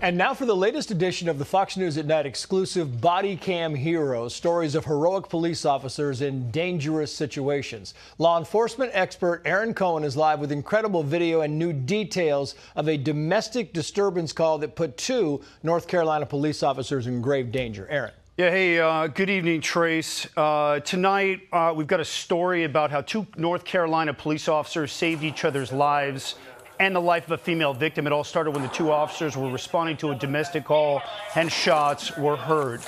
And now for the latest edition of the Fox News at Night exclusive Bodycam Heroes, stories of heroic police officers in dangerous situations. Law enforcement expert Aaron Cohen is live with incredible video and new details of a domestic disturbance call that put two North Carolina police officers in grave danger. Aaron. Yeah, hey, good evening, Trace. Tonight, we've got a story about how two North Carolina police officers saved each other's lives and the life of a female victim. It all started when the two officers were responding to a domestic call and shots were heard.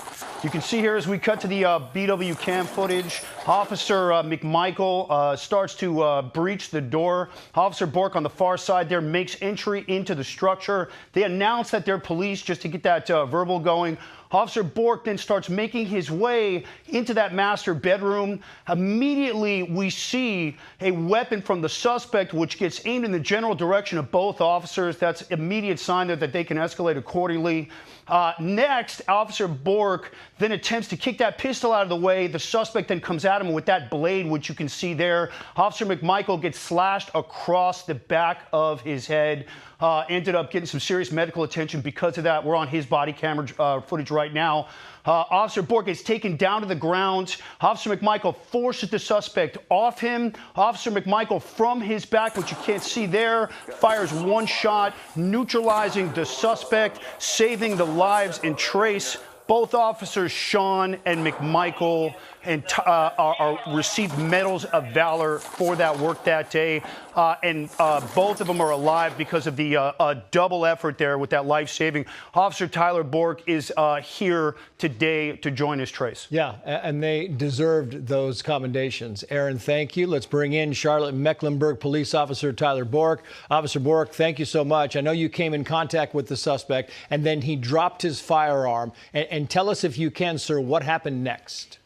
You can see here as we cut to the BW cam footage, Officer McMichael starts to breach the door. Officer Bourque on the far side there makes entry into the structure. They announce that they're police just to get that verbal going. Officer Bourque then starts making his way into that master bedroom. Immediately, we see a weapon from the suspect, which gets aimed in the general direction of both officers. That's immediate sign that they can escalate accordingly. Next, Officer Bourque then attempts to kick that pistol out of the way. The suspect then comes at him with that blade, which you can see there. Officer McMichael gets slashed across the back of his head. Ended up getting some serious medical attention because of that. We're on his body camera footage right now. Officer Bourque is taken down to the ground. Officer McMichael forces the suspect off him. Officer McMichael, from his back, which you can't see there, fires one shot, neutralizing the suspect, saving the lives and Trace. Both officers, Sean and McMichael, received medals of valor for that work that day. Both of them are alive because of the double effort there with that life-saving. Officer Tyler Bourque is here today to join us, Trace. Yeah, and they deserved those commendations. Aaron, thank you. Let's bring in Charlotte Mecklenburg Police Officer Tyler Bourque. Officer Bourque, thank you so much. I know you came in contact with the suspect, and then he dropped his firearm. And tell us, if you can, sir, what happened next?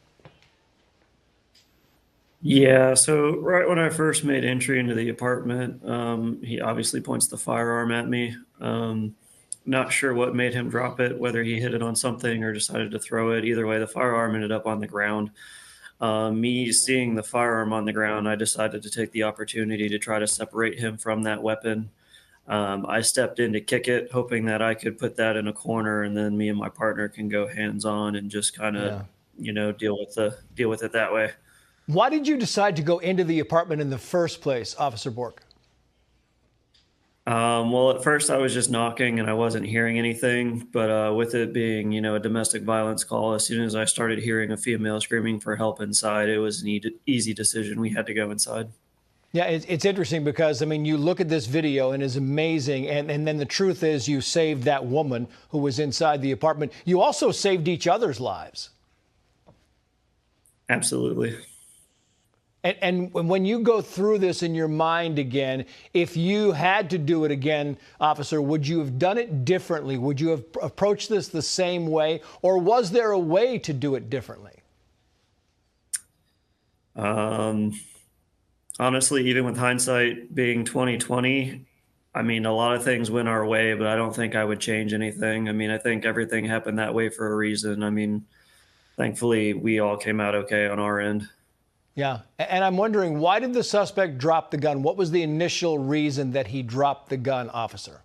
Yeah, so right when I first made entry into the apartment, he obviously points the firearm at me. Not sure what made him drop it, whether he hit it on something or decided to throw it. Either way, the firearm ended up on the ground. Me seeing the firearm on the ground, I decided to take the opportunity to try to separate him from that weapon. I stepped in to kick it, hoping that I could put that in a corner, and then me and my partner can go hands-on and just kind of, deal with it that way. Why did you decide to go into the apartment in the first place, Officer Bourque? Well, at first I was just knocking and I wasn't hearing anything, but with it being, a domestic violence call, as soon as I started hearing a female screaming for help inside, it was an easy decision. We had to go inside. Yeah, it's interesting because, I mean, you look at this video and it's amazing. And then the truth is you saved that woman who was inside the apartment. You also saved each other's lives. Absolutely. And when you go through this in your mind again, if you had to do it again, officer, would you have done it differently? Would you have approached this the same way? Or was there a way to do it differently? Honestly, even with hindsight being 2020, I mean, a lot of things went our way, but I don't think I would change anything. I mean, I think everything happened that way for a reason. I mean, thankfully, we all came out okay on our end. Yeah. And I'm wondering, why did the suspect drop the gun? What was the initial reason that he dropped the gun, officer?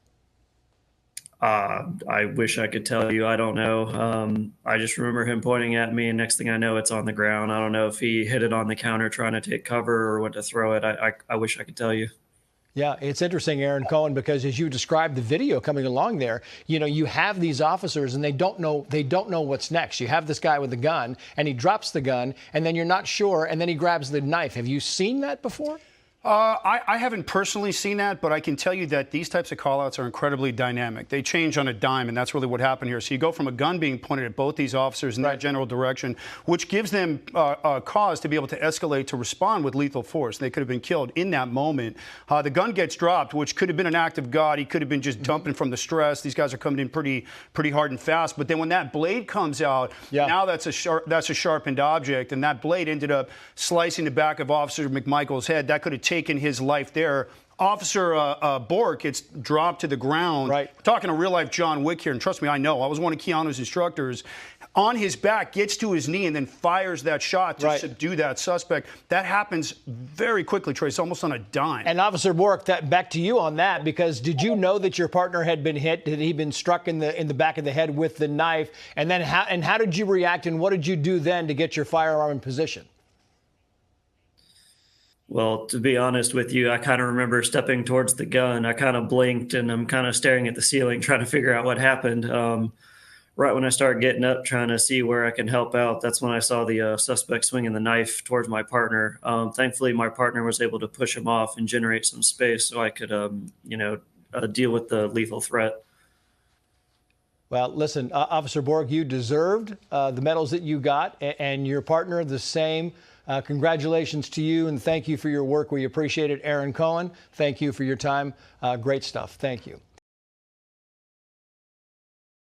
I wish I could tell you. I don't know. I just remember him pointing at me, and next thing I know, it's on the ground. I don't know if he hit it on the counter trying to take cover or went to throw it. I wish I could tell you. Yeah, it's interesting, Aaron Cohen, because as you described the video coming along there, you have these officers and they don't know what's next. You have this guy with the gun and he drops the gun and then you're not sure and then he grabs the knife. Have you seen that before? I haven't personally seen that, but I can tell you that these types of call-outs are incredibly dynamic. They change on a dime, and that's really what happened here. So you go from a gun being pointed at both these officers in that general direction, which gives them a cause to be able to escalate, to respond with lethal force. They could have been killed in that moment. The gun gets dropped, which could have been an act of God. He could have been just dumping from the stress. These guys are coming in pretty hard and fast. But then when that blade comes out, now that's a sharpened object, and that blade ended up slicing the back of Officer McMichael's head. That could have taken his life there. Officer Bourque gets dropped to the ground. Right. We're talking a real-life John Wick here, and trust me, I know. I was one of Keanu's instructors. On his back, gets to his knee, and then fires that shot to subdue that suspect. That happens very quickly, Trace, almost on a dime. And Officer Bourque, back to you on that, because did you know that your partner had been hit? Had he been struck in the back of the head with the knife? And then how did you react, and what did you do then to get your firearm in position? Well, to be honest with you, I kind of remember stepping towards the gun. I kind of blinked, and I'm kind of staring at the ceiling, trying to figure out what happened. Right when I started getting up, trying to see where I can help out, that's when I saw the suspect swinging the knife towards my partner. Thankfully, my partner was able to push him off and generate some space so I could, deal with the lethal threat. Well, listen, Officer Bourque, you deserved the medals that you got, and your partner the same. Congratulations to you, and thank you for your work. We appreciate it. Aaron Cohen, thank you for your time. Great stuff. Thank you.